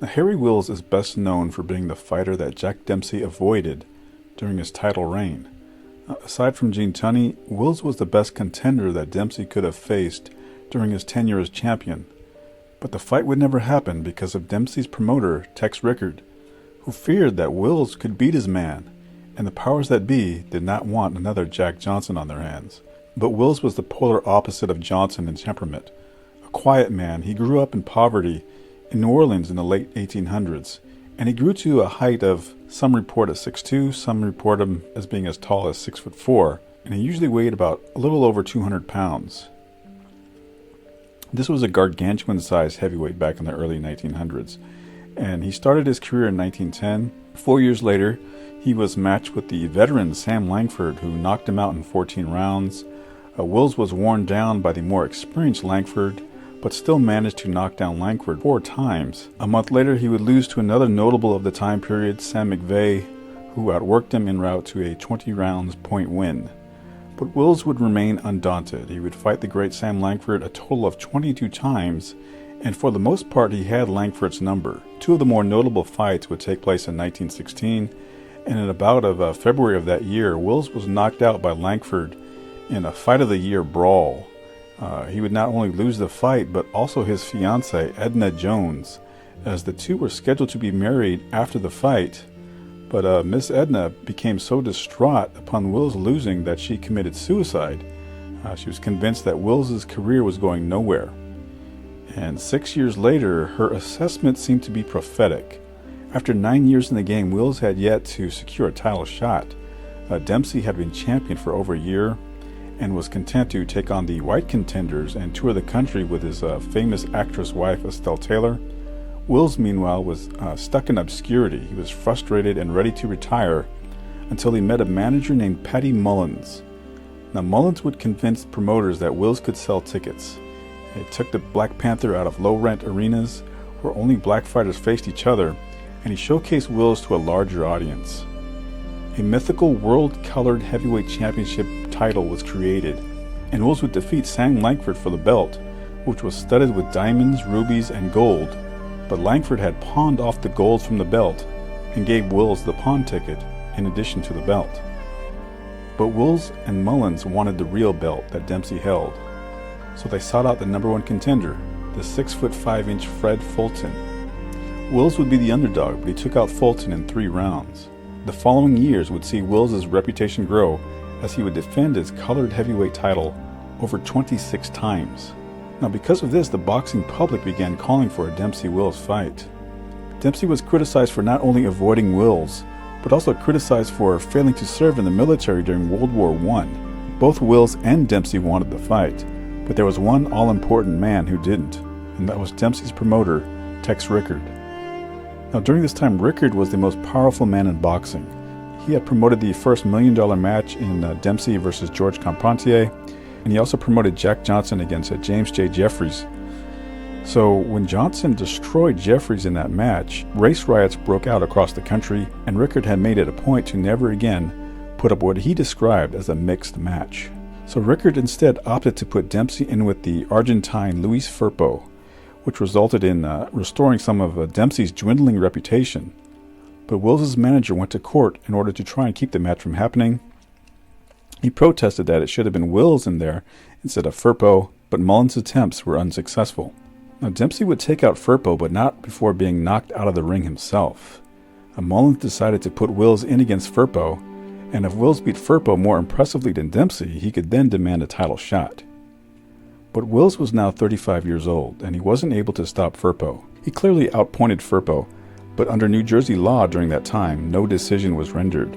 Now, Harry Wills is best known for being the fighter that Jack Dempsey avoided during his title reign. Aside from Gene Tunney, Wills was the best contender that Dempsey could have faced during his tenure as champion. But the fight would never happen because of Dempsey's promoter, Tex Rickard, who feared that Wills could beat his man, and the powers that be did not want another Jack Johnson on their hands. But Wills was the polar opposite of Johnson in temperament. A quiet man, he grew up in poverty in New Orleans in the late 1800s, and he grew to a height of, some report as 6'2", some report him as being as tall as 6'4", and he usually weighed about a little over 200 pounds. This was a gargantuan-sized heavyweight back in the early 1900s, and he started his career in 1910. 4 years later, he was matched with the veteran Sam Langford, who knocked him out in 14 rounds. Wills was worn down by the more experienced Langford, but still managed to knock down Langford 4 times. A month later, he would lose to another notable of the time period, Sam McVeigh, who outworked him en route to a 20 rounds point win. But Wills would remain undaunted. He would fight the great Sam Langford a total of 22 times, and for the most part he had Langford's number. 2 of the more notable fights would take place in 1916, and in a bout of February of that year, Wills was knocked out by Langford in a Fight of the Year brawl. He would not only lose the fight, but also his fiancée, Edna Jones, as the two were scheduled to be married after the fight. But Miss Edna became so distraught upon Wills losing that she committed suicide. She was convinced that Wills's career was going nowhere. And 6 years later, her assessment seemed to be prophetic. After 9 years in the game, Wills had yet to secure a title shot. Dempsey had been champion for over a year and was content to take on the white contenders and tour the country with his famous actress wife, Estelle Taylor. Wills, meanwhile, was stuck in obscurity. He was frustrated and ready to retire until he met a manager named Patty Mullins. Now, Mullins would convince promoters that Wills could sell tickets. He took the Black Panther out of low-rent arenas where only black fighters faced each other, and he showcased Wills to a larger audience. A mythical world-colored heavyweight championship title was created, and Wills would defeat Sam Langford for the belt, which was studded with diamonds, rubies, and gold. But Langford had pawned off the gold from the belt and gave Wills the pawn ticket in addition to the belt. But Wills and Mullins wanted the real belt that Dempsey held, so they sought out the number 1 contender, the 6'5" Fred Fulton. Wills would be the underdog, but he took out Fulton in 3 rounds. The following years would see Wills' reputation grow as he would defend his colored heavyweight title over 26 times. Now, because of this, the boxing public began calling for a Dempsey-Wills fight. Dempsey was criticized for not only avoiding Wills, but also criticized for failing to serve in the military during World War I. Both Wills and Dempsey wanted the fight, but there was one all-important man who didn't, and that was Dempsey's promoter, Tex Rickard. Now, during this time, Rickard was the most powerful man in boxing. He had promoted the first $1 million match in Dempsey versus George Carpentier, and he also promoted Jack Johnson against James J. Jeffries. So when Johnson destroyed Jeffries in that match, race riots broke out across the country, and Rickard had made it a point to never again put up what he described as a mixed match. So Rickard instead opted to put Dempsey in with the Argentine Luis Firpo, which resulted in restoring some of Dempsey's dwindling reputation. But Wills' manager went to court in order to try and keep the match from happening. He protested that it should have been Wills in there instead of Firpo, but Mullins' attempts were unsuccessful. Now, Dempsey would take out Firpo, but not before being knocked out of the ring himself. Mullins decided to put Wills in against Firpo, and if Wills beat Firpo more impressively than Dempsey, he could then demand a title shot. But Wills was now 35 years old, and he wasn't able to stop Firpo. He clearly outpointed Firpo, but under New Jersey law during that time, no decision was rendered.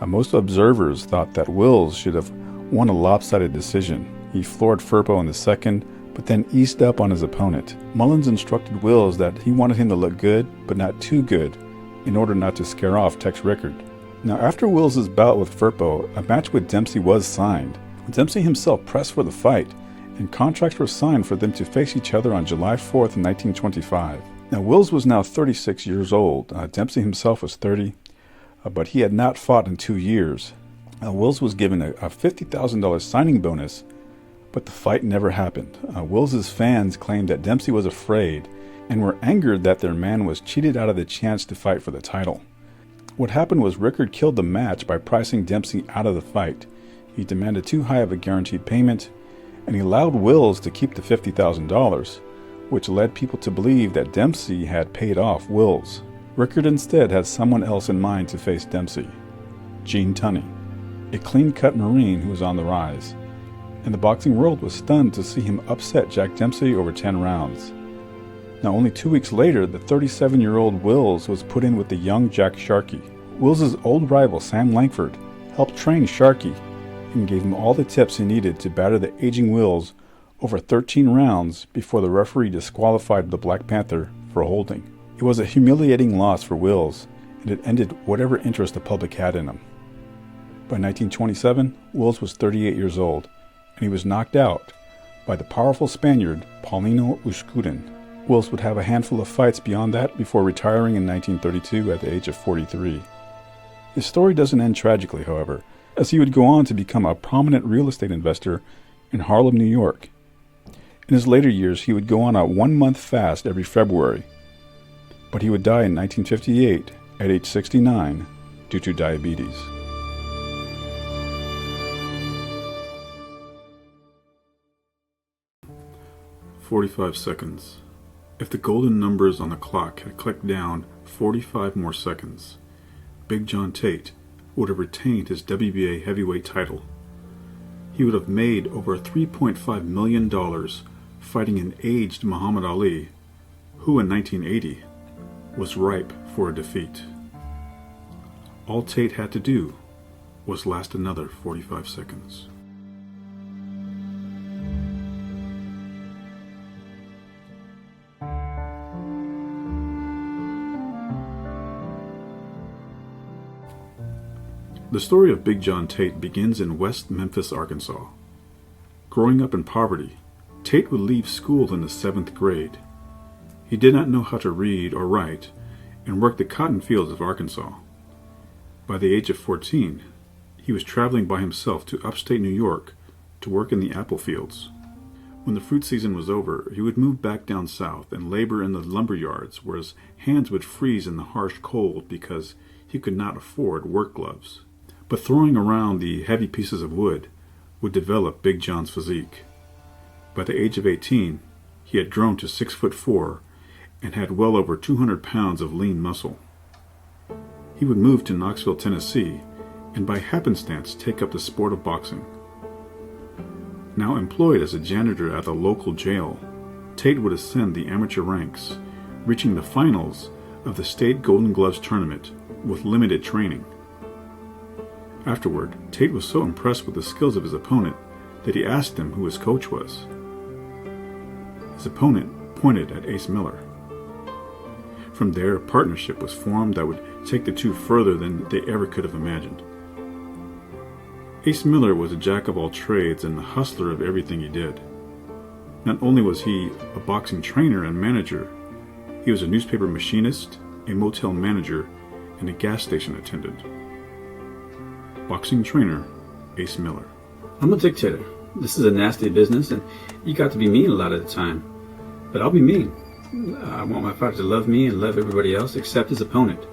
Most observers thought that Wills should have won a lopsided decision. He floored Firpo in the second, but then eased up on his opponent. Mullins instructed Wills that he wanted him to look good, but not too good, in order not to scare off Tex Rickard. Now, after Wills' bout with Firpo, a match with Dempsey was signed. Dempsey himself pressed for the fight, and contracts were signed for them to face each other on July 4th, 1925. Now, Wills was now 36 years old. Dempsey himself was 30, but he had not fought in 2 years. Wills was given a $50,000 signing bonus, but the fight never happened. Wills' fans claimed that Dempsey was afraid and were angered that their man was cheated out of the chance to fight for the title. What happened was Rickard killed the match by pricing Dempsey out of the fight. He demanded too high of a guaranteed payment, and he allowed Wills to keep the $50,000, which led people to believe that Dempsey had paid off Wills. Rickard instead had someone else in mind to face Dempsey, Gene Tunney, a clean-cut Marine who was on the rise, and the boxing world was stunned to see him upset Jack Dempsey over 10 rounds. Now, only 2 weeks later, the 37-year-old Wills was put in with the young Jack Sharkey. Wills' old rival, Sam Langford, helped train Sharkey and gave him all the tips he needed to batter the aging Wills over 13 rounds before the referee disqualified the Black Panther for holding. It was a humiliating loss for Wills, and it ended whatever interest the public had in him. By 1927, Wills was 38 years old, and he was knocked out by the powerful Spaniard Paulino Uskudin. Wills would have a handful of fights beyond that before retiring in 1932 at the age of 43. His story doesn't end tragically, however, as he would go on to become a prominent real estate investor in Harlem, New York. In his later years, he would go on a 1-month fast every February, but he would die in 1958 at age 69 due to diabetes. "45 seconds. If the golden numbers on the clock had clicked down 45 more seconds, Big John Tate would have retained his WBA heavyweight title. He would have made over $3.5 million fighting an aged Muhammad Ali, who in 1980 was ripe for a defeat. All Tate had to do was last another 45 seconds. The story of Big John Tate begins in West Memphis, Arkansas. Growing up in poverty, Tate would leave school in the 7th grade. He did not know how to read or write and worked the cotton fields of Arkansas. By the age of 14, he was traveling by himself to upstate New York to work in the apple fields. When the fruit season was over, he would move back down south and labor in the lumber yards where his hands would freeze in the harsh cold because he could not afford work gloves. But throwing around the heavy pieces of wood would develop Big John's physique. By the age of 18, he had grown to 6'4" and had well over 200 pounds of lean muscle. He would move to Knoxville, Tennessee, and by happenstance take up the sport of boxing. Now employed as a janitor at the local jail, Tate would ascend the amateur ranks, reaching the finals of the state Golden Gloves tournament with limited training. Afterward, Tate was so impressed with the skills of his opponent that he asked him who his coach was. His opponent pointed at Ace Miller. From there, a partnership was formed that would take the two further than they ever could have imagined. Ace Miller was a jack of all trades and a hustler of everything he did. Not only was he a boxing trainer and manager, he was a newspaper machinist, a motel manager, and a gas station attendant. Boxing trainer, Ace Miller. I'm a dictator. This is a nasty business, and you got to be mean a lot of the time. But I'll be mean. I want my fighter to love me and love everybody else except his opponent.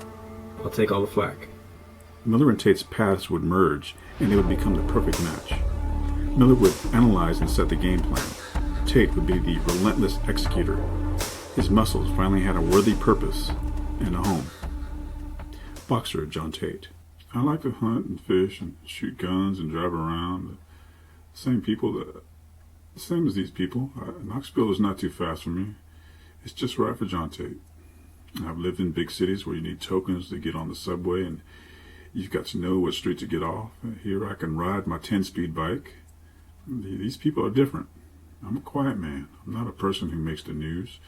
I'll take all the flack. Miller and Tate's paths would merge, and they would become the perfect match. Miller would analyze and set the game plan. Tate would be the relentless executor. His muscles finally had a worthy purpose and a home. Boxer John Tate. I like to hunt and fish and shoot guns and drive around. The same as these people. Knoxville is not too fast for me. It's just right for John Tate. I've lived in big cities where you need tokens to get on the subway and you've got to know what street to get off. Here I can ride my 10-speed bike. These people are different. I'm a quiet man. I'm not a person who makes the news.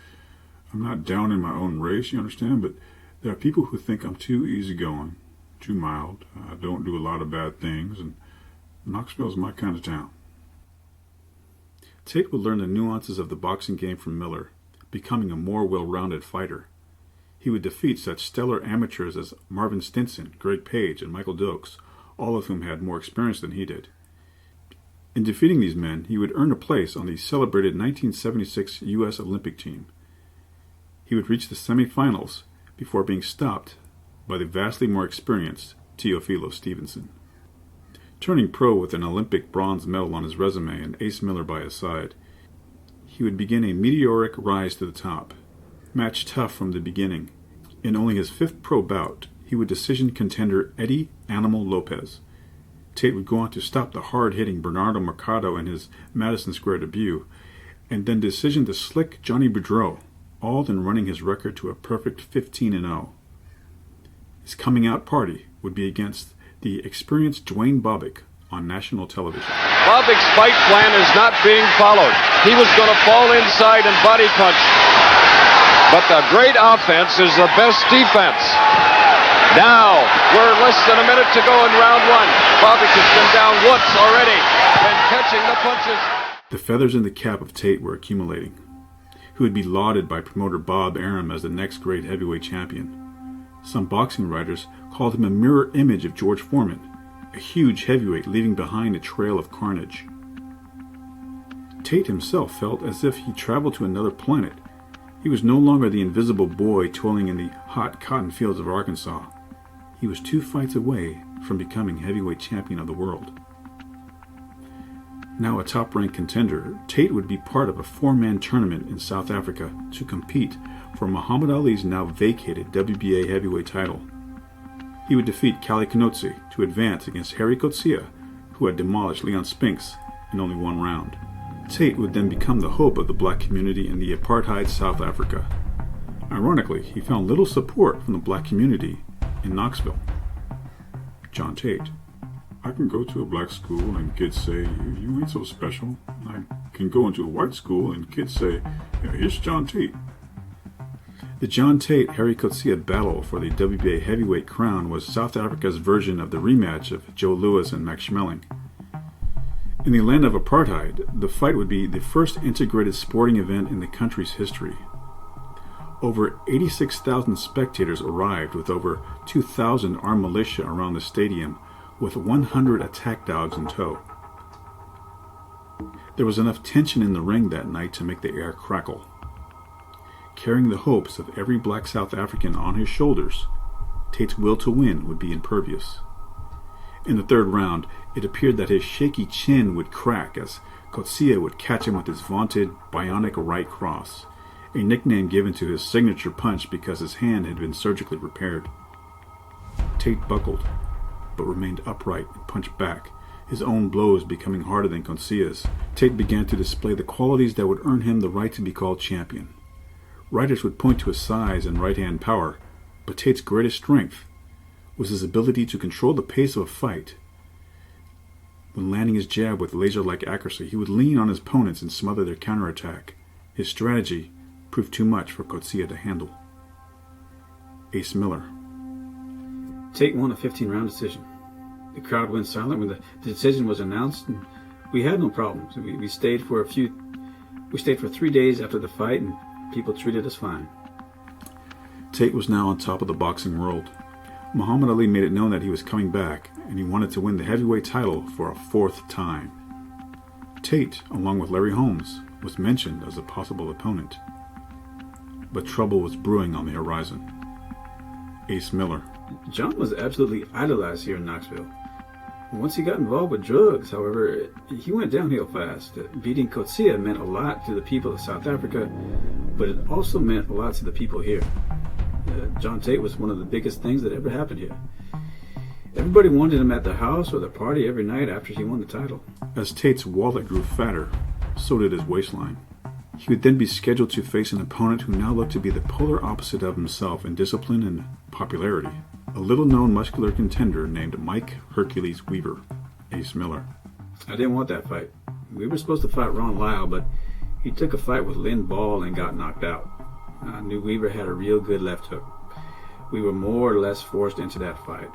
I'm not down in my own race, you understand? But there are people who think I'm too easygoing, too mild. I don't do a lot of bad things, and Knoxville's my kind of town. Tate would learn the nuances of the boxing game from Miller, becoming a more well-rounded fighter. He would defeat such stellar amateurs as Marvin Stinson, Greg Page, and Michael Dokes, all of whom had more experience than he did. In defeating these men, he would earn a place on the celebrated 1976 U.S. Olympic team. He would reach the semifinals before being stopped by the vastly more experienced Teofilo Stevenson. Turning pro with an Olympic bronze medal on his resume and Ace Miller by his side, he would begin a meteoric rise to the top. Matched tough from the beginning, in only his 5th pro bout, he would decision contender Eddie Animal Lopez. Tate would go on to stop the hard-hitting Bernardo Mercado in his Madison Square debut, and then decision the slick Johnny Boudreau, all then running his record to a perfect 15-0. His coming-out party would be against the experienced Dwayne Bobbick on national television. Bobbick's fight plan is not being followed. He was going to fall inside and body punch. But the great offense is the best defense. Now, we're less than a minute to go in round 1. Bobbick has been down once already and catching the punches. The feathers in the cap of Tate were accumulating, who would be lauded by promoter Bob Arum as the next great heavyweight champion. Some boxing writers called him a mirror image of George Foreman, a huge heavyweight leaving behind a trail of carnage. Tate himself felt as if he traveled to another planet. He was no longer the invisible boy toiling in the hot cotton fields of Arkansas. He was 2 fights away from becoming heavyweight champion of the world. Now a top-ranked contender, Tate would be part of a 4-man tournament in South Africa to compete for Muhammad Ali's now vacated WBA heavyweight title. He would defeat Kali Kanotsi to advance against Harry Coetzee, who had demolished Leon Spinks in only 1 round. Tate would then become the hope of the black community in the apartheid South Africa. Ironically, he found little support from the black community in Knoxville. John Tate. I can go to a black school and kids say, you ain't so special. I can go into a white school and kids say, here's John Tate. The John Tate-Harry Coetzee battle for the WBA heavyweight crown was South Africa's version of the rematch of Joe Louis and Max Schmeling. In the land of apartheid, the fight would be the first integrated sporting event in the country's history. Over 86,000 spectators arrived with over 2,000 armed militia around the stadium with 100 attack dogs in tow. There was enough tension in the ring that night to make the air crackle. Carrying the hopes of every black South African on his shoulders, Tate's will to win would be impervious. In the 3rd round, it appeared that his shaky chin would crack as Coetzee would catch him with his vaunted bionic right cross, a nickname given to his signature punch because his hand had been surgically repaired. Tate buckled, but remained upright and punched back, his own blows becoming harder than Coetzee's. Tate began to display the qualities that would earn him the right to be called champion. Writers would point to his size and right-hand power, but Tate's greatest strength was his ability to control the pace of a fight. When landing his jab with laser-like accuracy, he would lean on his opponents and smother their counterattack. His strategy proved too much for Coetzee to handle. Ace Miller. Tate won a 15-round decision. The crowd went silent when the decision was announced, and we had no problems. We stayed for 3 days after the fight, and people treated us fine. Tate was now on top of the boxing world. Muhammad Ali made it known that he was coming back, and he wanted to win the heavyweight title for a 4th time. Tate, along with Larry Holmes, was mentioned as a possible opponent. But trouble was brewing on the horizon. Ace Miller. John was absolutely idolized here in Knoxville. Once he got involved with drugs, however, he went downhill fast. Beating Coetzee meant a lot to the people of South Africa, but it also meant a lot to the people here. John Tate was one of the biggest things that ever happened here. Everybody wanted him at the house or the party every night after he won the title. As Tate's wallet grew fatter, so did his waistline. He would then be scheduled to face an opponent who now looked to be the polar opposite of himself in discipline and popularity. A little-known muscular contender named Mike Hercules Weaver, Ace Miller. I didn't want that fight. We were supposed to fight Ron Lyle, but he took a fight with Lynn Ball and got knocked out. I knew Weaver had a real good left hook. We were more or less forced into that fight.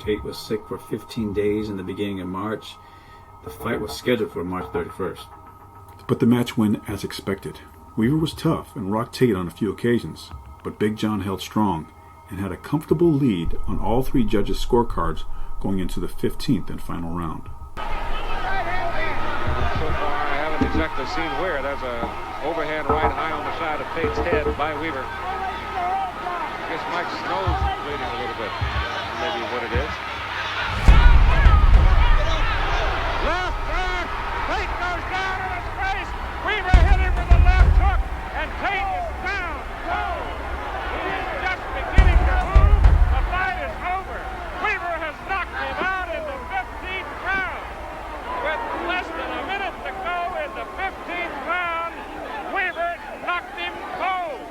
Tate was sick for 15 days in the beginning of March. The fight was scheduled for March 31st. But the match went as expected. Weaver was tough and rocked Tate on a few occasions, but Big John held strong and had a comfortable lead on all 3 judges' scorecards going into the 15th and final round. So far, I haven't exactly seen where. There's a Overhand right high on the side of Tate's head by Weaver. I guess Mike's nose is bleeding a little bit. Maybe what it is. Left back. Tate goes down in his face. Weaver hit him with a left hook, and Tate is down. He is just beginning to move. The fight is over. Weaver has knocked him out in the 15th round. With less than a minute to go in the 15th round, Weaver knocked him cold.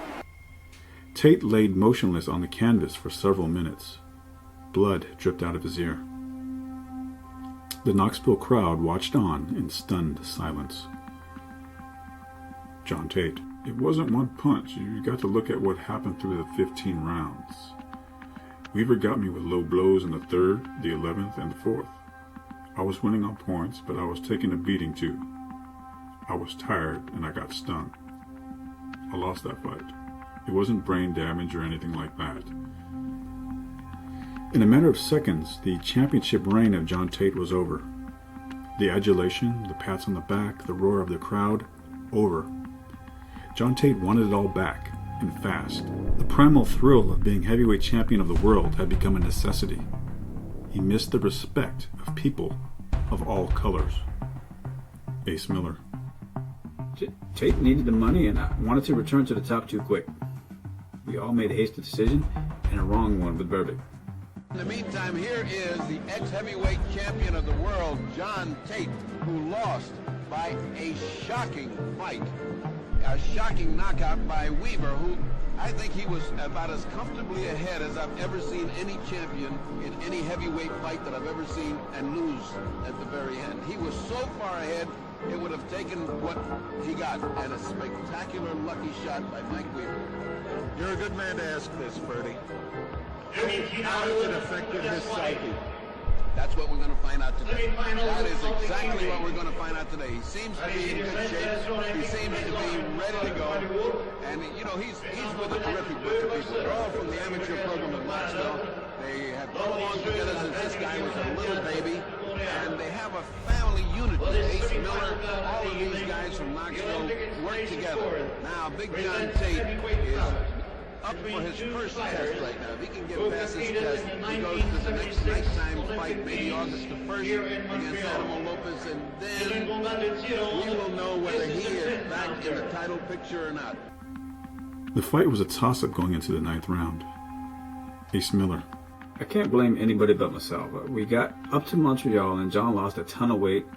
Tate laid motionless on the canvas for several minutes. Blood dripped out of his ear. The Knoxville crowd watched on in stunned silence. John Tate. It wasn't one punch. You got to look at what happened through the 15 rounds. Weaver got me with low blows in the 3rd, the 11th, and the 4th. I was winning on points, but I was taking a beating too. I was tired and I got stung. I lost that fight. It wasn't brain damage or anything like that. In a matter of seconds, the championship reign of John Tate was over. The adulation, the pats on the back, the roar of the crowd, over. John Tate wanted it all back, and fast. The primal thrill of being heavyweight champion of the world had become a necessity. He missed the respect of people of all colors. Ace Miller. Tate needed the money and wanted to return to the top too quick. We all made a hasty decision, and a wrong one with Berbick. In the meantime, here is the ex-heavyweight champion of the world, John Tate, who lost by a shocking fight. A shocking knockout by Weaver, who I think he was about as comfortably ahead as I've ever seen any champion in any heavyweight fight that I've ever seen and lose at the very end. He was so far ahead, it would have taken what he got, and a spectacular lucky shot by Mike Weaver. You're a good man to ask this, Bertie. How has it affected his psyche? That's what we're going to find out today. That is exactly what we're going to find out today. He seems to be in good shape. He seems to be ready to go. And, you know, he's with a terrific bunch of people. They're all from the amateur program of Knoxville. They have been along together since this guy was a little baby. And they have a family unity. Ace Miller, all of these guys from Knoxville work together. Now, Big John Tate is up for his first test right now. If he can get past his test, he goes to the next nighttime fight, maybe August the 1st against Animal Lopez, and then we will know whether he is back in the title picture or not. The fight was a toss-up going into the 9th round. Ace Miller. I can't blame anybody but myself. We got up to Montreal, and John lost a ton of weight,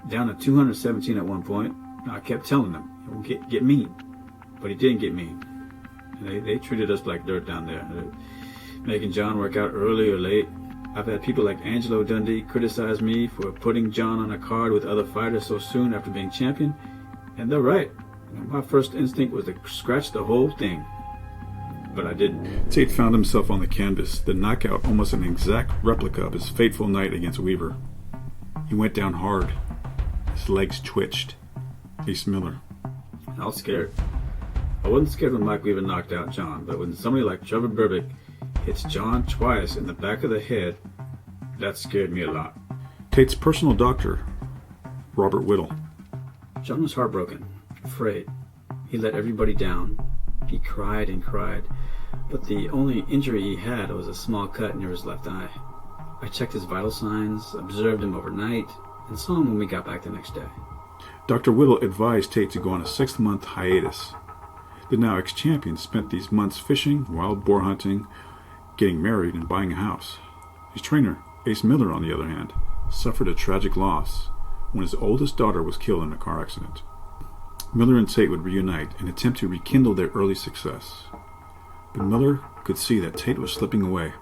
down to 217 at one point. I kept telling him, get mean. But he didn't get mean. They treated us like dirt down there, making John work out early or late. I've had people like Angelo Dundee criticize me for putting John on a card with other fighters so soon after being champion, and they're right. My first instinct was to scratch the whole thing, but I didn't. Tate found himself on the canvas, the knockout almost an exact replica of his fateful night against Weaver. He went down hard. His legs twitched. Ace Miller. I was scared. I wasn't scared when Mike Weaver knocked out John, but when somebody like Trevor Berbick hits John twice in the back of the head, that scared me a lot. Tate's personal doctor, Robert Whittle. John was heartbroken, afraid. He let everybody down. He cried and cried, but the only injury he had was a small cut near his left eye. I checked his vital signs, observed him overnight, and saw him when we got back the next day. Dr. Whittle advised Tate to go on a 6-month hiatus. The now ex-champion spent these months fishing, wild boar hunting, getting married, and buying a house. His trainer, Ace Miller, on the other hand, suffered a tragic loss when his oldest daughter was killed in a car accident. Miller and Tate would reunite and attempt to rekindle their early success. But Miller could see that Tate was slipping away.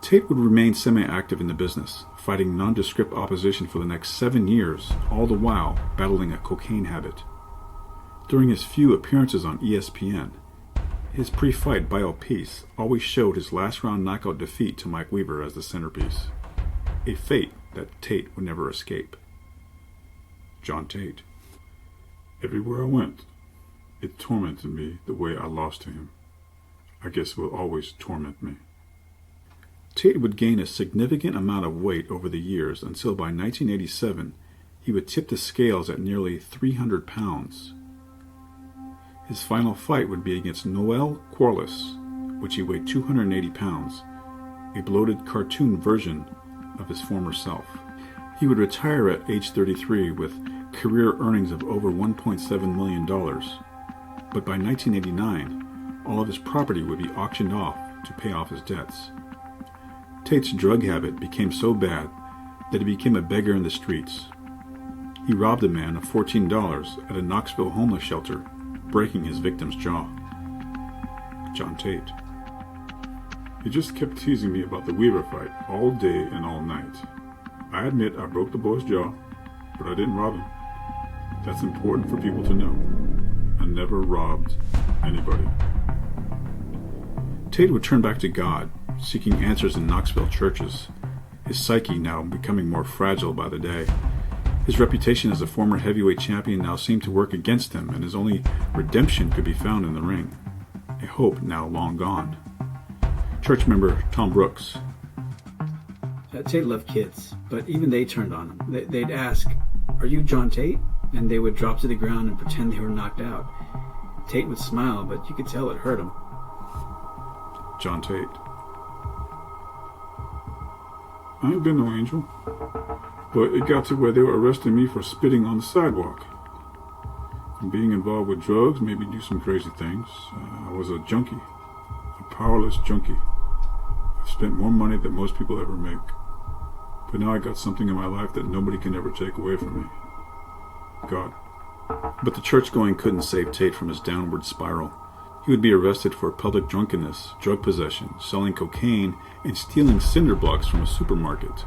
Tate would remain semi-active in the business, fighting nondescript opposition for the next 7 years, all the while battling a cocaine habit. During his few appearances on ESPN, his pre-fight biopiece always showed his last-round knockout defeat to Mike Weaver as the centerpiece, a fate that Tate would never escape. John Tate. Everywhere I went, it tormented me the way I lost to him. I guess it will always torment me. Tate would gain a significant amount of weight over the years until by 1987, he would tip the scales at nearly 300 pounds. His final fight would be against Noel Corliss, which he weighed 280 pounds, a bloated cartoon version of his former self. He would retire at age 33 with career earnings of over $1.7 million, but by 1989, all of his property would be auctioned off to pay off his debts. Tate's drug habit became so bad that he became a beggar in the streets. He robbed a man of $14 at a Knoxville homeless shelter, breaking his victim's jaw. John Tate. He just kept teasing me about the Weaver fight all day and all night. I admit I broke the boy's jaw, but I didn't rob him. That's important for people to know. I never robbed anybody. Tate would turn back to God, seeking answers in Knoxville churches, his psyche now becoming more fragile by the day. His reputation as a former heavyweight champion now seemed to work against him, and his only redemption could be found in the ring, a hope now long gone. Church member Tom Brooks. Tate loved kids, but even they turned on him. They'd ask, "Are you John Tate?" And they would drop to the ground and pretend they were knocked out. Tate would smile, but you could tell it hurt him. John Tate. I ain't been no angel, but it got to where they were arresting me for spitting on the sidewalk. And being involved with drugs made me do some crazy things. I was a junkie, a powerless junkie. I've spent more money than most people ever make. But now I got something in my life that nobody can ever take away from me. God. But the church-going couldn't save Tate from his downward spiral. He would be arrested for public drunkenness, drug possession, selling cocaine, and stealing cinder blocks from a supermarket.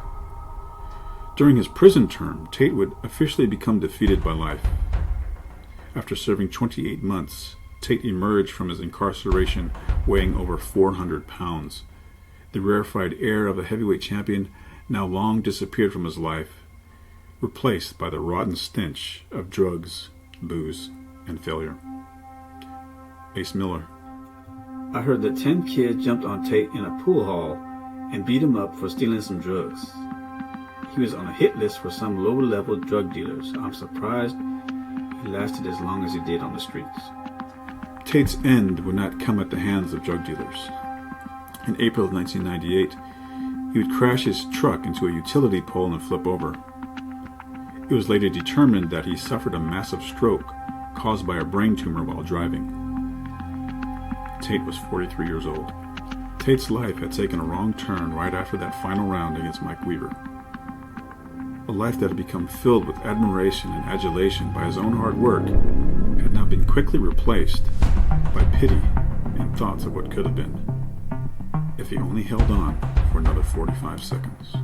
During his prison term, Tate would officially become defeated by life. After serving 28 months, Tate emerged from his incarceration weighing over 400 pounds. The rarefied air of a heavyweight champion now long disappeared from his life, replaced by the rotten stench of drugs, booze, and failure. Ace Miller. I heard that 10 kids jumped on Tate in a pool hall and beat him up for stealing some drugs. He was on a hit list for some low-level drug dealers. I'm surprised he lasted as long as he did on the streets. Tate's end would not come at the hands of drug dealers. In April of 1998, he would crash his truck into a utility pole and flip over. It was later determined that he suffered a massive stroke caused by a brain tumor while driving. Tate was 43 years old. Tate's life had taken a wrong turn right after that final round against Mike Weaver. A life that had become filled with admiration and adulation by his own hard work had now been quickly replaced by pity and thoughts of what could have been, if he only held on for another 45 seconds.